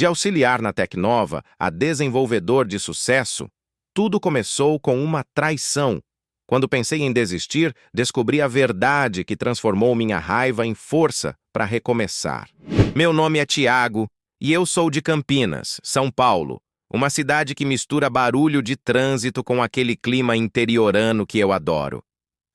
De auxiliar na Tecnova a desenvolvedor de sucesso, tudo começou com uma traição. Quando pensei em desistir, descobri a verdade que transformou minha raiva em força para recomeçar. Meu nome é Tiago e eu sou de Campinas, São Paulo, uma cidade que mistura barulho de trânsito com aquele clima interiorano que eu adoro.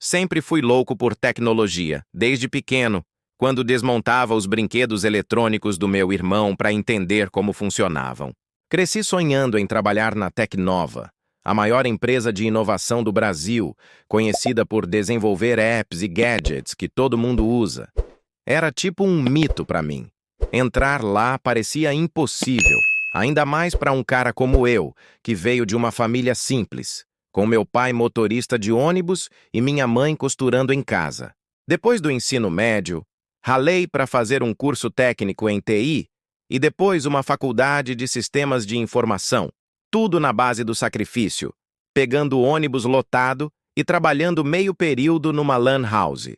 Sempre fui louco por tecnologia, desde pequeno, quando desmontava os brinquedos eletrônicos do meu irmão para entender como funcionavam. Cresci sonhando em trabalhar na Tecnova, a maior empresa de inovação do Brasil, conhecida por desenvolver apps e gadgets que todo mundo usa. Era tipo um mito para mim. Entrar lá parecia impossível, ainda mais para um cara como eu, que veio de uma família simples, com meu pai motorista de ônibus e minha mãe costurando em casa. Depois do ensino médio, ralei para fazer um curso técnico em TI e depois uma faculdade de sistemas de informação, tudo na base do sacrifício, pegando ônibus lotado e trabalhando meio período numa lan house.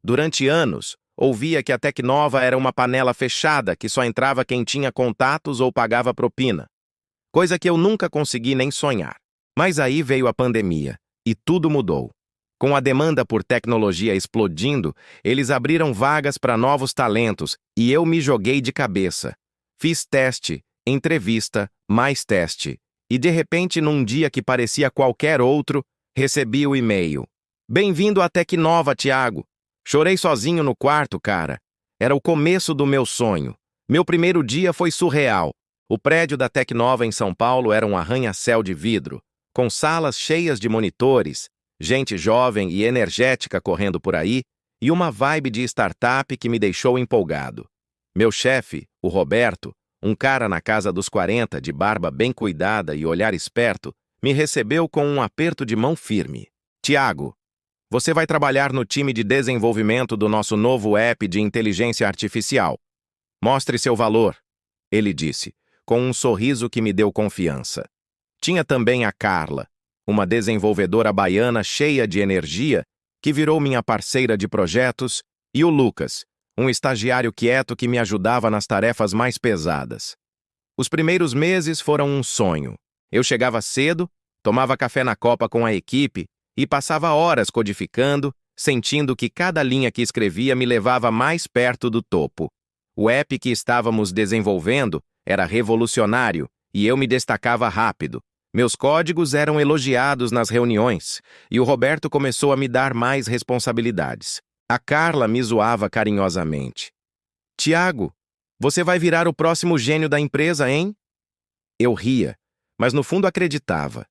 Durante anos, ouvia que a Tecnova era uma panela fechada que só entrava quem tinha contatos ou pagava propina, coisa que eu nunca consegui nem sonhar. Mas aí veio a pandemia e tudo mudou. Com a demanda por tecnologia explodindo, eles abriram vagas para novos talentos e eu me joguei de cabeça. Fiz teste, entrevista, mais teste. E de repente, num dia que parecia qualquer outro, recebi o e-mail. Bem-vindo à Tecnova, Tiago. Chorei sozinho no quarto, cara. Era o começo do meu sonho. Meu primeiro dia foi surreal. O prédio da Tecnova em São Paulo era um arranha-céu de vidro, com salas cheias de monitores, gente jovem e energética correndo por aí, e uma vibe de startup que me deixou empolgado. Meu chefe, o Roberto, um cara na casa dos 40, de barba bem cuidada e olhar esperto, me recebeu com um aperto de mão firme. Tiago, você vai trabalhar no time de desenvolvimento do nosso novo app de inteligência artificial. Mostre seu valor, ele disse, com um sorriso que me deu confiança. Tinha também a Carla, uma desenvolvedora baiana cheia de energia, que virou minha parceira de projetos, e o Lucas, um estagiário quieto que me ajudava nas tarefas mais pesadas. Os primeiros meses foram um sonho. Eu chegava cedo, tomava café na copa com a equipe e passava horas codificando, sentindo que cada linha que escrevia me levava mais perto do topo. O app que estávamos desenvolvendo era revolucionário e eu me destacava rápido. Meus códigos eram elogiados nas reuniões e o Roberto começou a me dar mais responsabilidades. A Carla me zoava carinhosamente. Tiago, você vai virar o próximo gênio da empresa, hein? Eu ria, mas no fundo acreditava.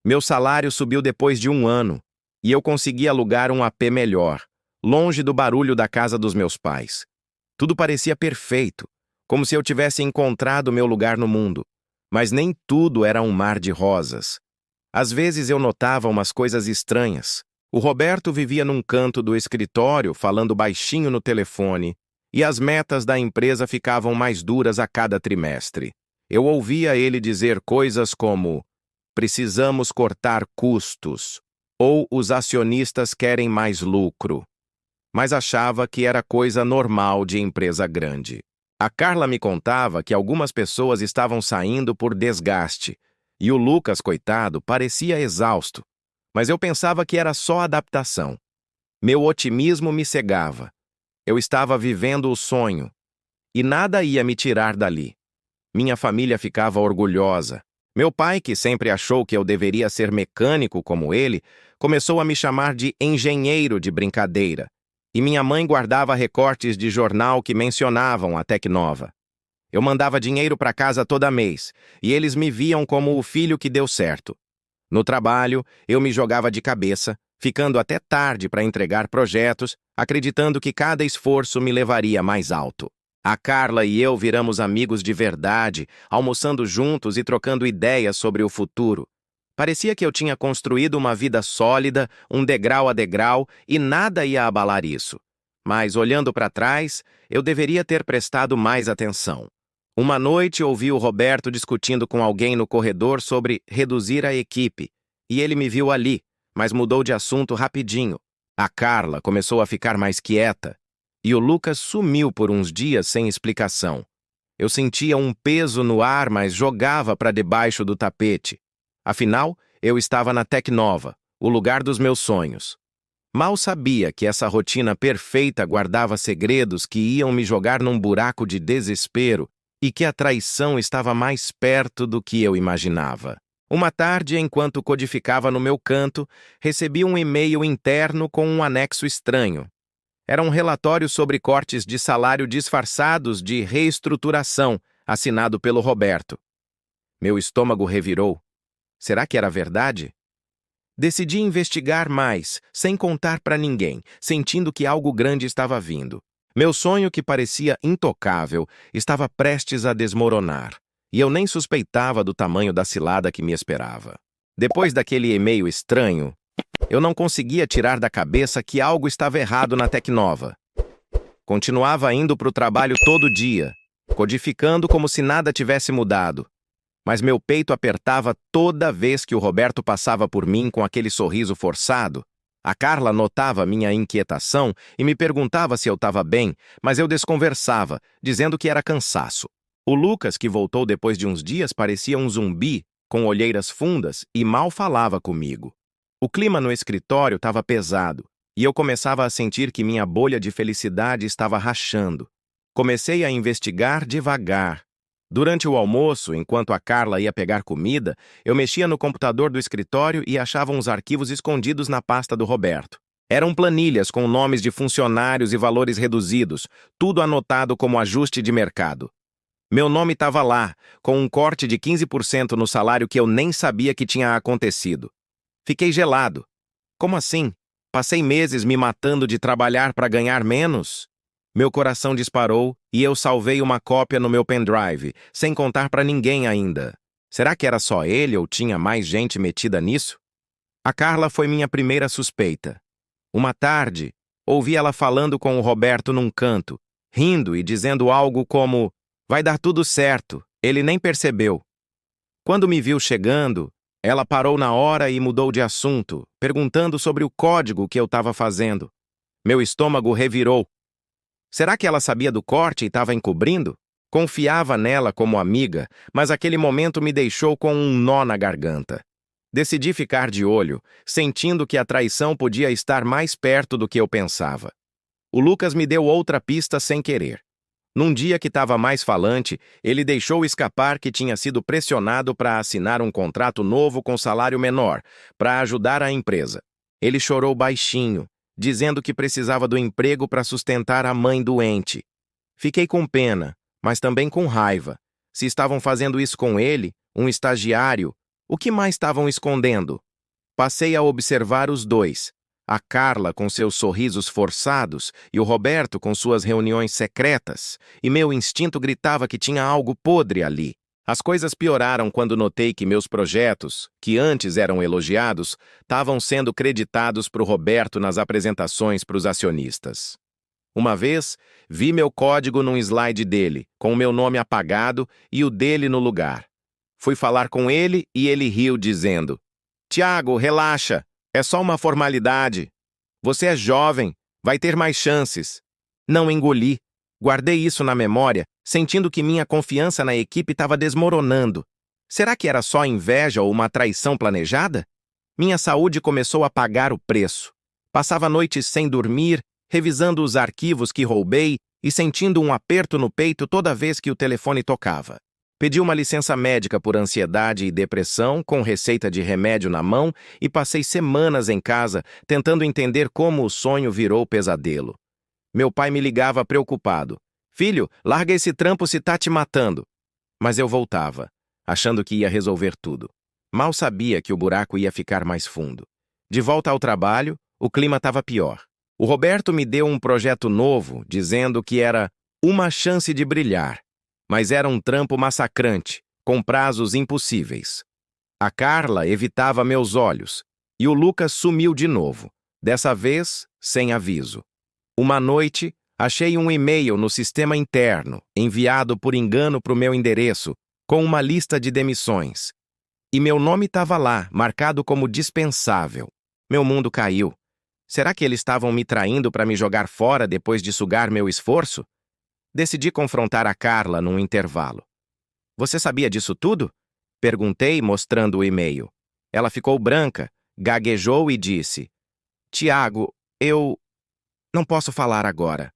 Meu salário subiu depois de um ano e eu consegui alugar um AP melhor, longe do barulho da casa dos meus pais. Tudo parecia perfeito, como se eu tivesse encontrado meu lugar no mundo. Mas nem tudo era um mar de rosas. Às vezes eu notava umas coisas estranhas. O Roberto vivia num canto do escritório, falando baixinho no telefone, e as metas da empresa ficavam mais duras a cada trimestre. Eu ouvia ele dizer coisas como: precisamos cortar custos, ou os acionistas querem mais lucro. Mas achava que era coisa normal de empresa grande. A Carla me contava que algumas pessoas estavam saindo por desgaste, e o Lucas, coitado, parecia exausto. Mas eu pensava que era só adaptação. Meu otimismo me cegava. Eu estava vivendo o sonho, e nada ia me tirar dali. Minha família ficava orgulhosa. Meu pai, que sempre achou que eu deveria ser mecânico como ele, começou a me chamar de engenheiro de brincadeira. E minha mãe guardava recortes de jornal que mencionavam a Tecnova. Eu mandava dinheiro para casa toda mês, e eles me viam como o filho que deu certo. No trabalho, eu me jogava de cabeça, ficando até tarde para entregar projetos, acreditando que cada esforço me levaria mais alto. A Carla e eu viramos amigos de verdade, almoçando juntos e trocando ideias sobre o futuro. Parecia que eu tinha construído uma vida sólida, um degrau a degrau, e nada ia abalar isso. Mas, olhando para trás, eu deveria ter prestado mais atenção. Uma noite ouvi o Roberto discutindo com alguém no corredor sobre reduzir a equipe, e ele me viu ali, mas mudou de assunto rapidinho. A Carla começou a ficar mais quieta, e o Lucas sumiu por uns dias sem explicação. Eu sentia um peso no ar, mas jogava para debaixo do tapete. Afinal, eu estava na Tecnova, o lugar dos meus sonhos. Mal sabia que essa rotina perfeita guardava segredos que iam me jogar num buraco de desespero e que a traição estava mais perto do que eu imaginava. Uma tarde, enquanto codificava no meu canto, recebi um e-mail interno com um anexo estranho. Era um relatório sobre cortes de salário disfarçados de reestruturação, assinado pelo Roberto. Meu estômago revirou. Será que era verdade? Decidi investigar mais, sem contar para ninguém, sentindo que algo grande estava vindo. Meu sonho, que parecia intocável, estava prestes a desmoronar, e eu nem suspeitava do tamanho da cilada que me esperava. Depois daquele e-mail estranho, eu não conseguia tirar da cabeça que algo estava errado na Tecnova. Continuava indo para o trabalho todo dia, codificando como se nada tivesse mudado. Mas meu peito apertava toda vez que o Roberto passava por mim com aquele sorriso forçado. A Carla notava minha inquietação e me perguntava se eu estava bem, mas eu desconversava, dizendo que era cansaço. O Lucas, que voltou depois de uns dias, parecia um zumbi, com olheiras fundas, e mal falava comigo. O clima no escritório estava pesado, e eu começava a sentir que minha bolha de felicidade estava rachando. Comecei a investigar devagar. Durante o almoço, enquanto a Carla ia pegar comida, eu mexia no computador do escritório e achava uns arquivos escondidos na pasta do Roberto. Eram planilhas com nomes de funcionários e valores reduzidos, tudo anotado como ajuste de mercado. Meu nome estava lá, com um corte de 15% no salário que eu nem sabia que tinha acontecido. Fiquei gelado. Como assim? Passei meses me matando de trabalhar para ganhar menos? Meu coração disparou e eu salvei uma cópia no meu pendrive, sem contar para ninguém ainda. Será que era só ele ou tinha mais gente metida nisso? A Carla foi minha primeira suspeita. Uma tarde, ouvi ela falando com o Roberto num canto, rindo e dizendo algo como: "Vai dar tudo certo, ele nem percebeu." Quando me viu chegando, ela parou na hora e mudou de assunto, perguntando sobre o código que eu estava fazendo. Meu estômago revirou. Será que ela sabia do corte e estava encobrindo? Confiava nela como amiga, mas aquele momento me deixou com um nó na garganta. Decidi ficar de olho, sentindo que a traição podia estar mais perto do que eu pensava. O Lucas me deu outra pista sem querer. Num dia que estava mais falante, ele deixou escapar que tinha sido pressionado para assinar um contrato novo com salário menor, para ajudar a empresa. Ele chorou baixinho, dizendo que precisava do emprego para sustentar a mãe doente. Fiquei com pena, mas também com raiva. Se estavam fazendo isso com ele, um estagiário, o que mais estavam escondendo? Passei a observar os dois. A Carla com seus sorrisos forçados e o Roberto com suas reuniões secretas, e meu instinto gritava que tinha algo podre ali. As coisas pioraram quando notei que meus projetos, que antes eram elogiados, estavam sendo creditados para o Roberto nas apresentações para os acionistas. Uma vez, vi meu código num slide dele, com o meu nome apagado e o dele no lugar. Fui falar com ele e ele riu, dizendo: "Tiago, relaxa, é só uma formalidade. Você é jovem, vai ter mais chances." Não engoli. Guardei isso na memória, sentindo que minha confiança na equipe estava desmoronando. Será que era só inveja ou uma traição planejada? Minha saúde começou a pagar o preço. Passava noites sem dormir, revisando os arquivos que roubei e sentindo um aperto no peito toda vez que o telefone tocava. Pedi uma licença médica por ansiedade e depressão, com receita de remédio na mão, e passei semanas em casa, tentando entender como o sonho virou pesadelo. Meu pai me ligava preocupado. "Filho, larga esse trampo se tá te matando." Mas eu voltava, achando que ia resolver tudo. Mal sabia que o buraco ia ficar mais fundo. De volta ao trabalho, o clima estava pior. O Roberto me deu um projeto novo, dizendo que era uma chance de brilhar. Mas era um trampo massacrante, com prazos impossíveis. A Carla evitava meus olhos, e o Lucas sumiu de novo, dessa vez sem aviso. Uma noite, achei um e-mail no sistema interno, enviado por engano para o meu endereço, com uma lista de demissões. E meu nome estava lá, marcado como dispensável. Meu mundo caiu. Será que eles estavam me traindo para me jogar fora depois de sugar meu esforço? Decidi confrontar a Carla num intervalo. Você sabia disso tudo? Perguntei, mostrando o e-mail. Ela ficou branca, gaguejou e disse: Tiago, eu não posso falar agora.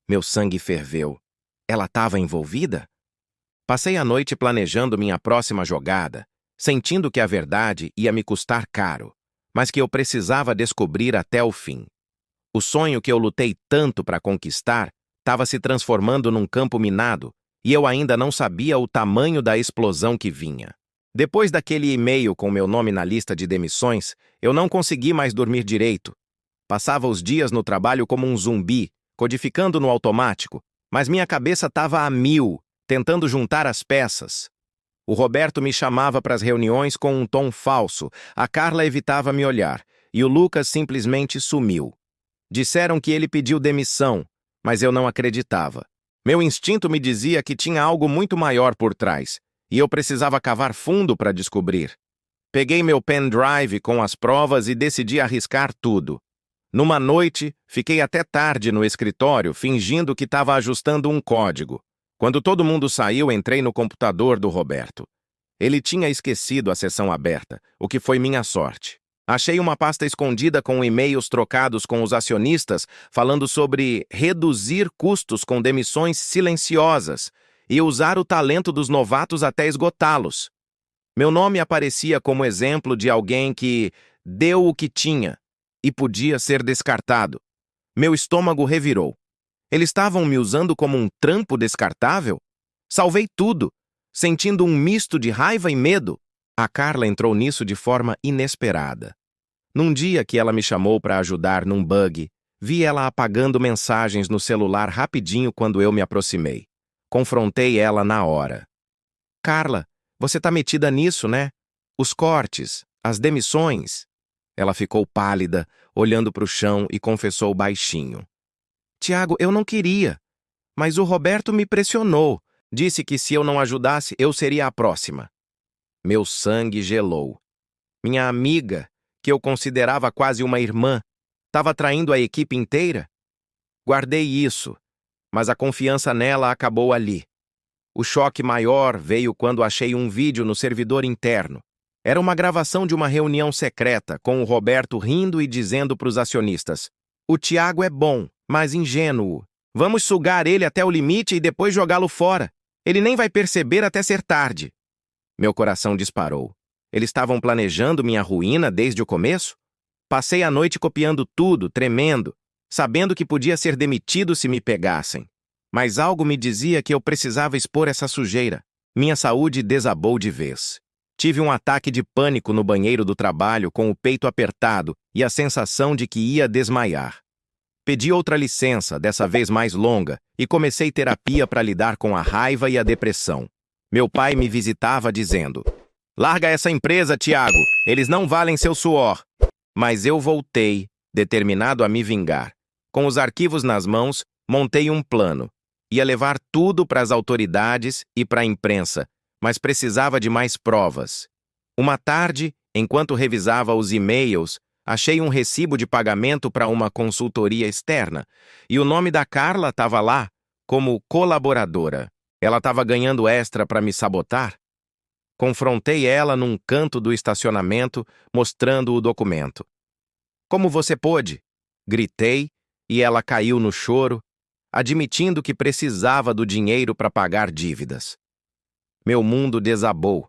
Meu sangue ferveu. Ela estava envolvida? Passei a noite planejando minha próxima jogada, sentindo que a verdade ia me custar caro, mas que eu precisava descobrir até o fim. O sonho que eu lutei tanto para conquistar estava se transformando num campo minado e eu ainda não sabia o tamanho da explosão que vinha. Depois daquele e-mail com meu nome na lista de demissões, eu não consegui mais dormir direito. Passava os dias no trabalho como um zumbi, codificando no automático, mas minha cabeça estava a mil, tentando juntar as peças. O Roberto me chamava para as reuniões com um tom falso, a Carla evitava me olhar, e o Lucas simplesmente sumiu. Disseram que ele pediu demissão, mas eu não acreditava. Meu instinto me dizia que tinha algo muito maior por trás, e eu precisava cavar fundo para descobrir. Peguei meu pendrive com as provas e decidi arriscar tudo. Numa noite, fiquei até tarde no escritório, fingindo que estava ajustando um código. Quando todo mundo saiu, entrei no computador do Roberto. Ele tinha esquecido a sessão aberta, o que foi minha sorte. Achei uma pasta escondida com e-mails trocados com os acionistas, falando sobre reduzir custos com demissões silenciosas e usar o talento dos novatos até esgotá-los. Meu nome aparecia como exemplo de alguém que deu o que tinha e podia ser descartado. Meu estômago revirou. Eles estavam me usando como um trampo descartável? Salvei tudo, sentindo um misto de raiva e medo. A Carla entrou nisso de forma inesperada. Num dia que ela me chamou para ajudar num bug, vi ela apagando mensagens no celular rapidinho quando eu me aproximei. Confrontei ela na hora. Carla, você tá metida nisso, né? Os cortes, as demissões. Ela ficou pálida, olhando para o chão e confessou baixinho. Tiago, eu não queria, mas o Roberto me pressionou. Disse que se eu não ajudasse, eu seria a próxima. Meu sangue gelou. Minha amiga, que eu considerava quase uma irmã, estava traindo a equipe inteira? Guardei isso, mas a confiança nela acabou ali. O choque maior veio quando achei um vídeo no servidor interno. Era uma gravação de uma reunião secreta, com o Roberto rindo e dizendo para os acionistas: o Tiago é bom, mas ingênuo. Vamos sugar ele até o limite e depois jogá-lo fora. Ele nem vai perceber até ser tarde. Meu coração disparou. Eles estavam planejando minha ruína desde o começo? Passei a noite copiando tudo, tremendo, sabendo que podia ser demitido se me pegassem. Mas algo me dizia que eu precisava expor essa sujeira. Minha saúde desabou de vez. Tive um ataque de pânico no banheiro do trabalho, com o peito apertado e a sensação de que ia desmaiar. Pedi outra licença, dessa vez mais longa, e comecei terapia para lidar com a raiva e a depressão. Meu pai me visitava dizendo: larga essa empresa, Tiago, eles não valem seu suor. Mas eu voltei, determinado a me vingar. Com os arquivos nas mãos, montei um plano. Ia levar tudo para as autoridades e para a imprensa, mas precisava de mais provas. Uma tarde, enquanto revisava os e-mails, achei um recibo de pagamento para uma consultoria externa, e o nome da Carla estava lá, como colaboradora. Ela estava ganhando extra para me sabotar? Confrontei ela num canto do estacionamento, mostrando o documento. Como você pôde? Gritei, e ela caiu no choro, admitindo que precisava do dinheiro para pagar dívidas. Meu mundo desabou.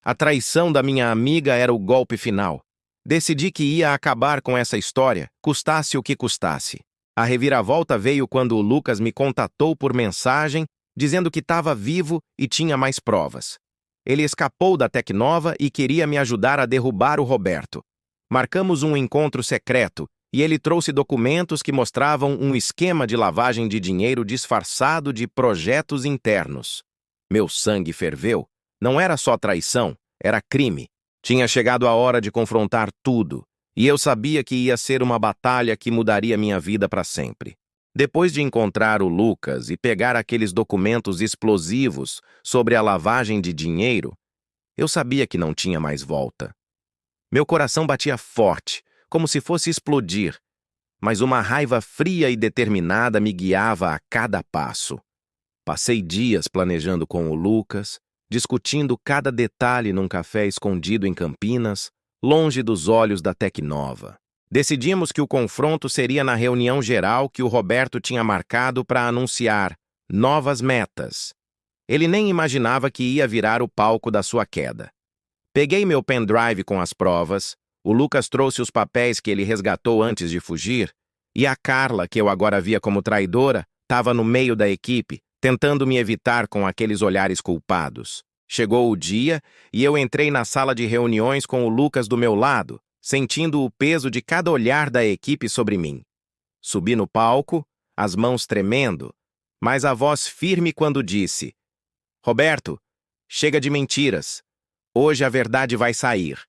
A traição da minha amiga era o golpe final. Decidi que ia acabar com essa história, custasse o que custasse. A reviravolta veio quando o Lucas me contatou por mensagem, dizendo que estava vivo e tinha mais provas. Ele escapou da Tecnova e queria me ajudar a derrubar o Roberto. Marcamos um encontro secreto e ele trouxe documentos que mostravam um esquema de lavagem de dinheiro disfarçado de projetos internos. Meu sangue ferveu. Não era só traição, era crime. Tinha chegado a hora de confrontar tudo, e eu sabia que ia ser uma batalha que mudaria minha vida para sempre. Depois de encontrar o Lucas e pegar aqueles documentos explosivos sobre a lavagem de dinheiro, eu sabia que não tinha mais volta. Meu coração batia forte, como se fosse explodir, mas uma raiva fria e determinada me guiava a cada passo. Passei dias planejando com o Lucas, discutindo cada detalhe num café escondido em Campinas, longe dos olhos da Tecnova. Decidimos que o confronto seria na reunião geral que o Roberto tinha marcado para anunciar novas metas. Ele nem imaginava que ia virar o palco da sua queda. Peguei meu pendrive com as provas, o Lucas trouxe os papéis que ele resgatou antes de fugir, e a Carla, que eu agora via como traidora, estava no meio da equipe, tentando me evitar com aqueles olhares culpados. Chegou o dia e eu entrei na sala de reuniões com o Lucas do meu lado, sentindo o peso de cada olhar da equipe sobre mim. Subi no palco, as mãos tremendo, mas a voz firme quando disse: Roberto, chega de mentiras. Hoje a verdade vai sair.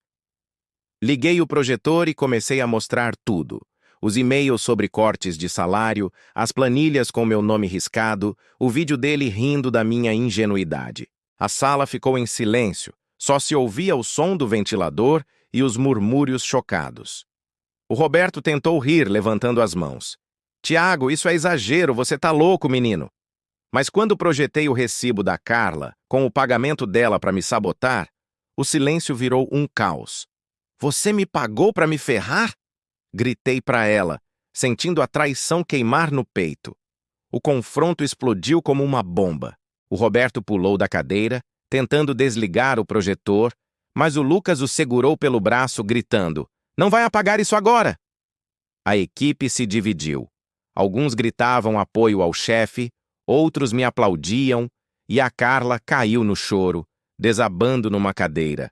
Liguei o projetor e comecei a mostrar tudo. Os e-mails sobre cortes de salário, as planilhas com meu nome riscado, o vídeo dele rindo da minha ingenuidade. A sala ficou em silêncio, só se ouvia o som do ventilador e os murmúrios chocados. O Roberto tentou rir, levantando as mãos. Tiago, isso é exagero, você tá louco, menino. Mas quando projetei o recibo da Carla, com o pagamento dela para me sabotar, o silêncio virou um caos. Você me pagou para me ferrar? Gritei para ela, sentindo a traição queimar no peito. O confronto explodiu como uma bomba. O Roberto pulou da cadeira, tentando desligar o projetor, mas o Lucas o segurou pelo braço, gritando: Não vai apagar isso agora! A equipe se dividiu. Alguns gritavam apoio ao chefe, outros me aplaudiam, e a Carla caiu no choro, desabando numa cadeira.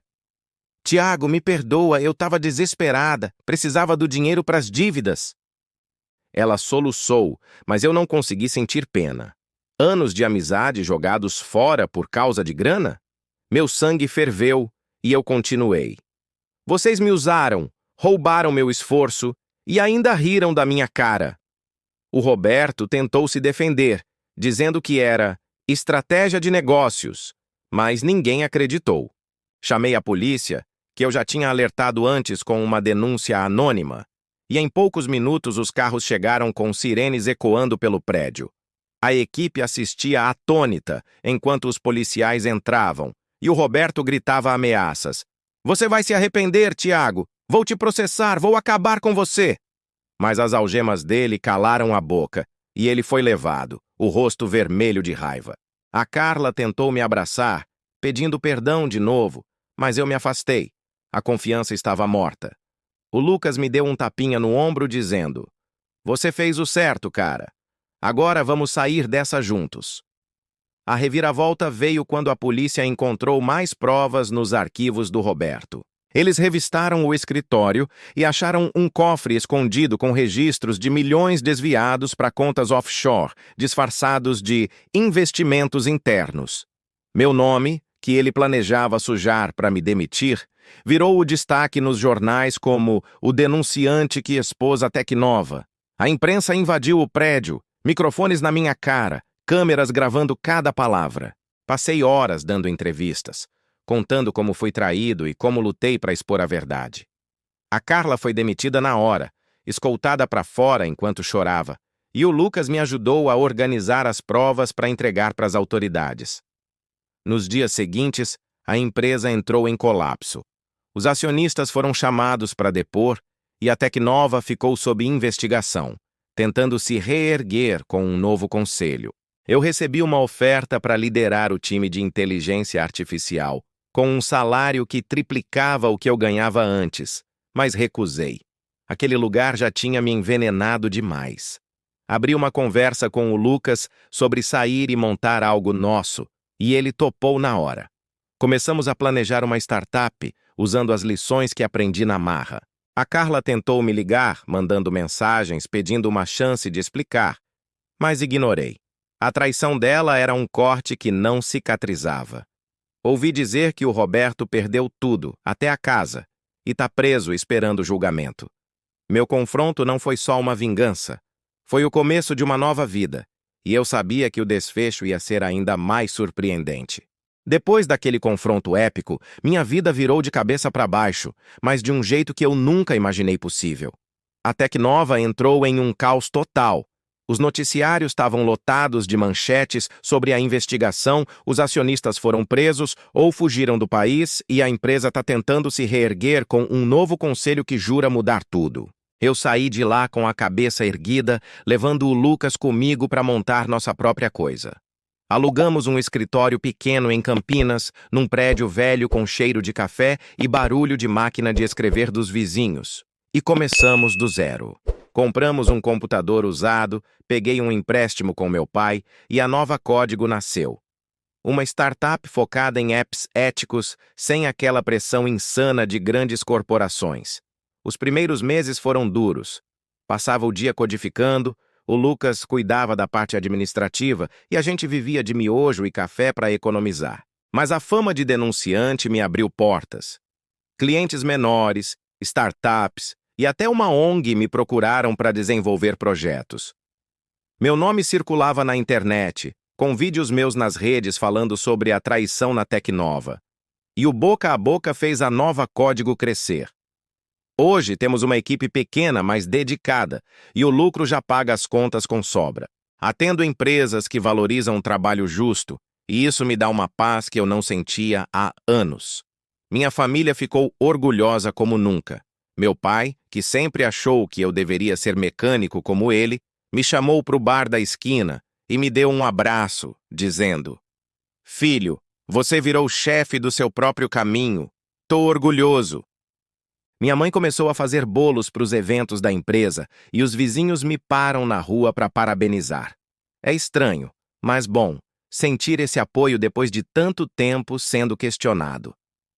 Tiago, me perdoa, eu estava desesperada, precisava do dinheiro para as dívidas. Ela soluçou, mas eu não consegui sentir pena. Anos de amizade jogados fora por causa de grana? Meu sangue ferveu e eu continuei. Vocês me usaram, roubaram meu esforço e ainda riram da minha cara. O Roberto tentou se defender, dizendo que era estratégia de negócios, mas ninguém acreditou. Chamei a polícia, que eu já tinha alertado antes com uma denúncia anônima, e em poucos minutos os carros chegaram com sirenes ecoando pelo prédio. A equipe assistia atônita enquanto os policiais entravam, e o Roberto gritava ameaças. Você vai se arrepender, Tiago! Vou te processar, vou acabar com você! Mas as algemas dele calaram a boca, e ele foi levado, o rosto vermelho de raiva. A Carla tentou me abraçar, pedindo perdão de novo, mas eu me afastei. A confiança estava morta. O Lucas me deu um tapinha no ombro, dizendo: Você fez o certo, cara. Agora vamos sair dessa juntos. A reviravolta veio quando a polícia encontrou mais provas nos arquivos do Roberto. Eles revistaram o escritório e acharam um cofre escondido com registros de milhões desviados para contas offshore, disfarçados de investimentos internos. Meu nome, que ele planejava sujar para me demitir, virou o destaque nos jornais como o denunciante que expôs a Tecnova. A imprensa invadiu o prédio, microfones na minha cara, câmeras gravando cada palavra. Passei horas dando entrevistas, contando como fui traído e como lutei para expor a verdade. A Carla foi demitida na hora, escoltada para fora enquanto chorava, e o Lucas me ajudou a organizar as provas para entregar para as autoridades. Nos dias seguintes, a empresa entrou em colapso. Os acionistas foram chamados para depor e a Tecnova ficou sob investigação, tentando se reerguer com um novo conselho. Eu recebi uma oferta para liderar o time de inteligência artificial, com um salário que triplicava o que eu ganhava antes, mas recusei. Aquele lugar já tinha me envenenado demais. Abri uma conversa com o Lucas sobre sair e montar algo nosso, e ele topou na hora. Começamos a planejar uma startup, usando as lições que aprendi na marra. A Carla tentou me ligar, mandando mensagens, pedindo uma chance de explicar, mas ignorei. A traição dela era um corte que não cicatrizava. Ouvi dizer que o Roberto perdeu tudo, até a casa, e está preso esperando o julgamento. Meu confronto não foi só uma vingança. Foi o começo de uma nova vida, e eu sabia que o desfecho ia ser ainda mais surpreendente. Depois daquele confronto épico, minha vida virou de cabeça para baixo, mas de um jeito que eu nunca imaginei possível. a Tecnova entrou em um caos total. Os noticiários estavam lotados de manchetes sobre a investigação, os acionistas foram presos ou fugiram do país e a empresa está tentando se reerguer com um novo conselho que jura mudar tudo. Eu saí de lá com a cabeça erguida, levando o Lucas comigo para montar nossa própria coisa. Alugamos um escritório pequeno em Campinas, num prédio velho com cheiro de café e barulho de máquina de escrever dos vizinhos. E começamos do zero. Compramos um computador usado, peguei um empréstimo com meu pai e a Nova Código nasceu. Uma startup focada em apps éticos, sem aquela pressão insana de grandes corporações. Os primeiros meses foram duros. Passava o dia codificando, o Lucas cuidava da parte administrativa e a gente vivia de miojo e café para economizar. Mas a fama de denunciante me abriu portas. Clientes menores, startups e até uma ONG me procuraram para desenvolver projetos. Meu nome circulava na internet, com vídeos meus nas redes falando sobre a traição na Tecnova. E o boca a boca fez a Nova Código crescer. Hoje temos uma equipe pequena, mas dedicada, e o lucro já paga as contas com sobra. Atendo empresas que valorizam um trabalho justo, e isso me dá uma paz que eu não sentia há anos. Minha família ficou orgulhosa como nunca. Meu pai, que sempre achou que eu deveria ser mecânico como ele, me chamou para o bar da esquina e me deu um abraço, dizendo: "Filho, você virou chefe do seu próprio caminho. Tô orgulhoso." Minha mãe começou a fazer bolos para os eventos da empresa e os vizinhos me param na rua para parabenizar. É estranho, mas bom, sentir esse apoio depois de tanto tempo sendo questionado.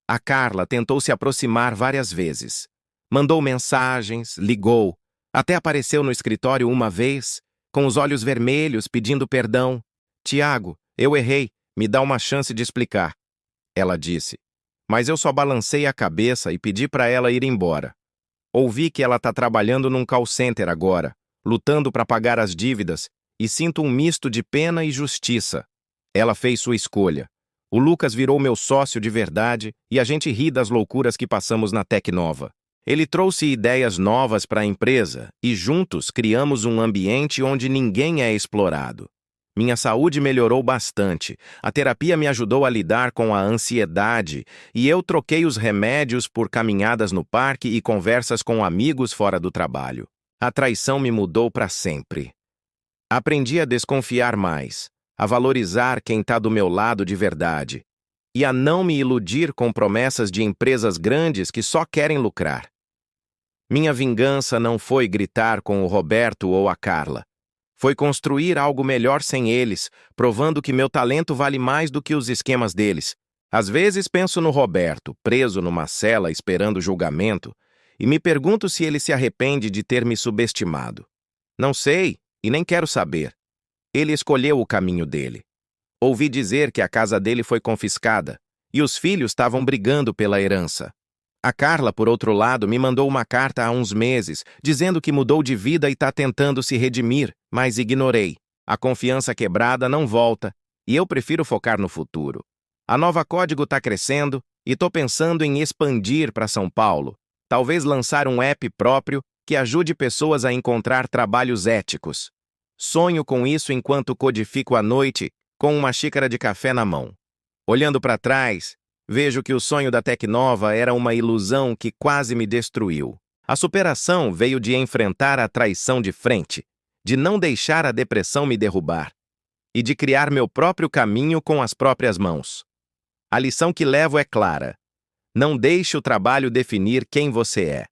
A Carla tentou se aproximar várias vezes. Mandou mensagens, ligou, até apareceu no escritório uma vez, com os olhos vermelhos, pedindo perdão. "Tiago, eu errei, me dá uma chance de explicar." Ela disse, mas eu só balancei a cabeça e pedi para ela ir embora. Ouvi que ela está trabalhando num call center agora, lutando para pagar as dívidas, e sinto um misto de pena e justiça. Ela fez sua escolha. O Lucas virou meu sócio de verdade e a gente ri das loucuras que passamos na Tecnova. Ele trouxe ideias novas para a empresa e juntos criamos um ambiente onde ninguém é explorado. Minha saúde melhorou bastante, a terapia me ajudou a lidar com a ansiedade e eu troquei os remédios por caminhadas no parque e conversas com amigos fora do trabalho. A traição me mudou para sempre. Aprendi a desconfiar mais, a valorizar quem está do meu lado de verdade e a não me iludir com promessas de empresas grandes que só querem lucrar. Minha vingança não foi gritar com o Roberto ou a Carla. Foi construir algo melhor sem eles, provando que meu talento vale mais do que os esquemas deles. Às vezes penso no Roberto, preso numa cela esperando julgamento, e me pergunto se ele se arrepende de ter me subestimado. Não sei, e nem quero saber. Ele escolheu o caminho dele. Ouvi dizer que a casa dele foi confiscada, e os filhos estavam brigando pela herança. A Carla, por outro lado, me mandou uma carta há uns meses, dizendo que mudou de vida e está tentando se redimir, mas ignorei. A confiança quebrada não volta, e eu prefiro focar no futuro. A Nova Código está crescendo e estou pensando em expandir para São Paulo. Talvez lançar um app próprio que ajude pessoas a encontrar trabalhos éticos. Sonho com isso enquanto codifico à noite, com uma xícara de café na mão. Olhando para trás, vejo que o sonho da Tecnova era uma ilusão que quase me destruiu. A superação veio de enfrentar a traição de frente, de não deixar a depressão me derrubar e de criar meu próprio caminho com as próprias mãos. A lição que levo é clara. Não deixe o trabalho definir quem você é.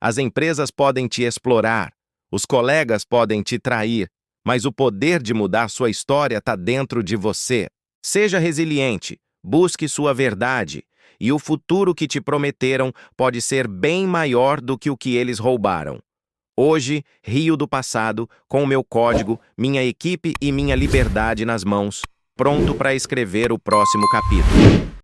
As empresas podem te explorar, os colegas podem te trair, mas o poder de mudar sua história está dentro de você. Seja resiliente. Busque sua verdade, e o futuro que te prometeram pode ser bem maior do que o que eles roubaram. Hoje, rio do passado, com o meu código, minha equipe e minha liberdade nas mãos, pronto para escrever o próximo capítulo.